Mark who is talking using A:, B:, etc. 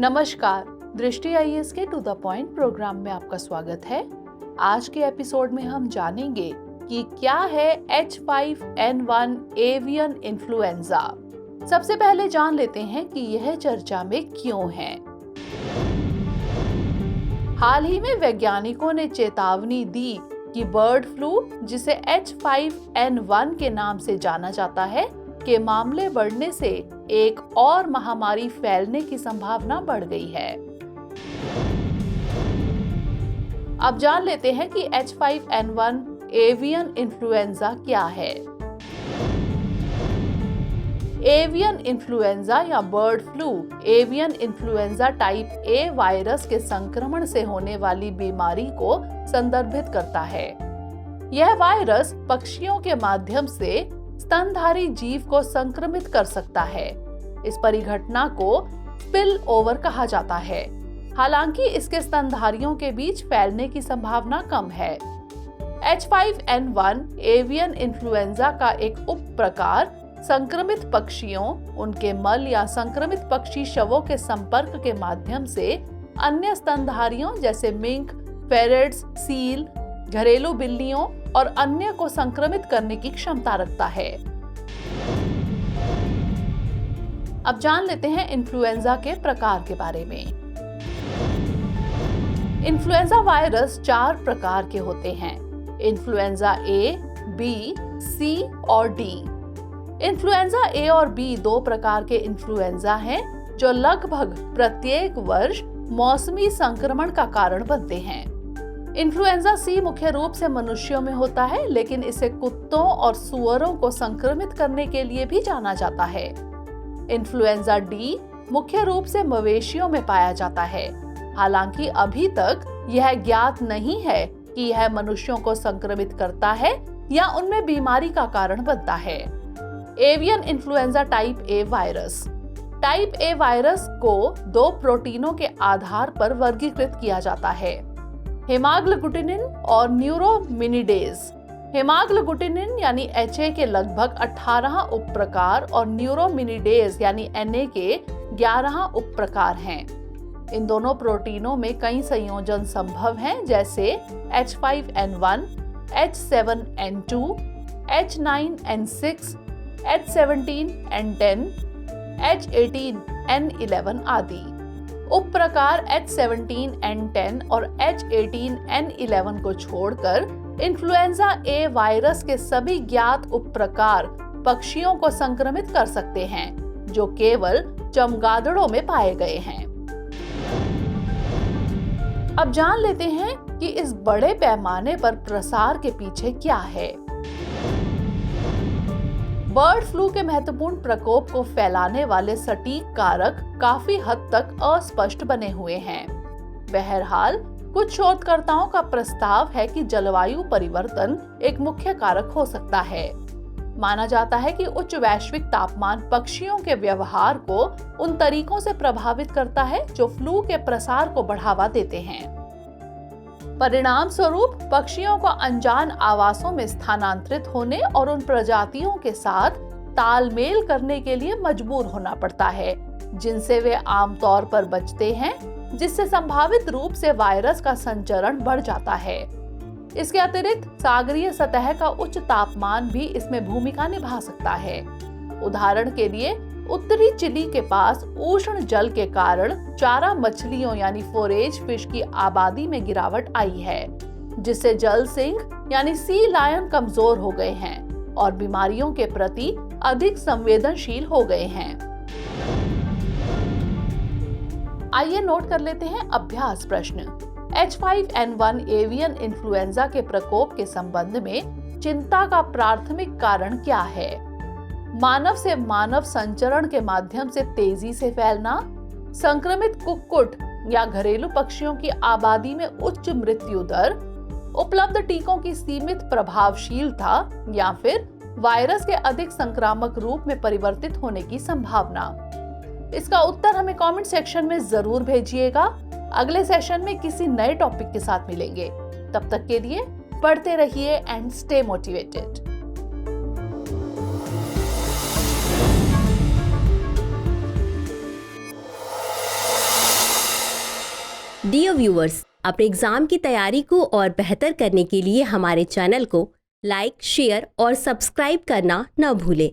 A: नमस्कार, दृष्टि आईएएस के टू द पॉइंट प्रोग्राम में आपका स्वागत है। आज के एपिसोड में हम जानेंगे कि क्या है H5N1 एवियन इन्फ्लुएंजा। सबसे पहले जान लेते हैं कि यह चर्चा में क्यों है। हाल ही में वैज्ञानिकों ने चेतावनी दी कि बर्ड फ्लू, जिसे H5N1 के नाम से जाना जाता है, के मामले बढ़ने से एक और महामारी फैलने की संभावना बढ़ गई है। अब जान लेते हैं कि H5N1 एवियन इन्फ्लुएंजा क्या है। एवियन इन्फ्लुएंजा या bird flu avian influenza type A virus के संक्रमण से होने वाली बीमारी को संदर्भित करता है। यह वायरस पक्षियों के माध्यम से स्तनधारी जीव को संक्रमित कर सकता है। इस परिघटना को स्पिल ओवर कहा जाता है। हालांकि इसके स्तनधारियों के बीच फैलने की संभावना कम है। H5N1 एवियन इन्फ्लुएंजा का एक उप प्रकार संक्रमित पक्षियों, उनके मल या संक्रमित पक्षी शवों के संपर्क के माध्यम से अन्य स्तनधारियों जैसे मिंक, फेरेट्स, सील, घरेलू बिल्लियों और अन्य को संक्रमित करने की क्षमता रखता है। अब जान लेते हैं इन्फ्लुएंजा के प्रकार के बारे में। इन्फ्लुएंजा वायरस 4 प्रकार के होते हैं: इन्फ्लुएंजा ए, बी, सी और डी। इन्फ्लुएंजा ए और बी 2 प्रकार के इन्फ्लुएंजा हैं जो लगभग प्रत्येक वर्ष मौसमी संक्रमण का कारण बनते हैं। इन्फ्लुएंजा सी मुख्य रूप से मनुष्यों में होता है, लेकिन इसे कुत्तों और सुअरों को संक्रमित करने के लिए भी जाना जाता है। इन्फ्लुएंजा डी मुख्य रूप से मवेशियों में पाया जाता है। हालांकि अभी तक यह ज्ञात नहीं है कि यह मनुष्यों को संक्रमित करता है या उनमें बीमारी का कारण बनता है। Avian influenza type A virus. Type A virus को 2 प्रोटीनों के आधार पर वर्गीकृत किया जाता है: हेमाग्लुटिनिन और न्यूरोमिनिडेज। हेमाग्लुटिनिन यानी HA के लगभग 18 उप प्रकार और न्यूरोमिनिडेज यानी NA के 11 उप प्रकार हैं। इन दोनों प्रोटीनों में कई संयोजन संभव हैं, जैसे H5N1, H7N2, H9N6, H17N10, H18N11 आदि। उप प्रकार H17N10 और H18N11 को छोड़कर इन्फ्लुएंजा ए वायरस के सभी ज्ञात उप प्रकार पक्षियों को संक्रमित कर सकते हैं, जो केवल चमगादड़ों में पाए गए हैं। अब जान लेते हैं कि इस बड़े पैमाने पर प्रसार के पीछे क्या है। बर्ड फ्लू के महत्वपूर्ण प्रकोप को फैलाने वाले सटीक कारक काफी हद तक अस्पष्ट बने हुए हैं। बहरहाल, कुछ शोधकर्ताओं का प्रस्ताव है कि जलवायु परिवर्तन एक मुख्य कारक हो सकता है। माना जाता है कि उच्च वैश्विक तापमान पक्षियों के व्यवहार को उन तरीकों से प्रभावित करता है जो फ्लू के प्रसार को बढ़ावा देते हैं। परिणाम स्वरूप पक्षियों को अनजान आवासों में स्थानांतरित होने और उन प्रजातियों के साथ तालमेल करने के लिए मजबूर होना पड़ता है, जिनसे वे आमतौर पर बचते हैं, जिससे संभावित रूप से वायरस का संचरण बढ़ जाता है। इसके अतिरिक्त सागरीय सतह का उच्च तापमान भी इसमें भूमिका निभा सकता है। उदाहरण के लिए, उत्तरी चिली के पास उष्ण जल के कारण चारा मछलियों यानी फोरेज फिश की आबादी में गिरावट आई है, जिससे जल सिंह यानी सी लायन कमजोर हो गए हैं और बीमारियों के प्रति अधिक संवेदनशील हो गए हैं। आइए नोट कर लेते हैं अभ्यास प्रश्न। H5N1 एवियन इन्फ्लुएंजा के प्रकोप के संबंध में चिंता का प्राथमिक कारण क्या है? मानव से मानव संचरण के माध्यम से तेजी से फैलना, संक्रमित कुक्कुट या घरेलू पक्षियों की आबादी में उच्च मृत्यु दर, उपलब्ध टीकों की सीमित प्रभावशीलता या फिर वायरस के अधिक संक्रामक रूप में परिवर्तित होने की संभावना। इसका उत्तर हमें कमेंट सेक्शन में जरूर भेजिएगा। अगले सेशन में किसी नए टॉपिक के साथ मिलेंगे। तब तक के लिए पढ़ते रहिए and stay motivated.
B: Dear viewers, अपने एग्जाम की तैयारी को और बेहतर करने के लिए हमारे चैनल को लाइक, शेयर और सब्सक्राइब करना न भूलें।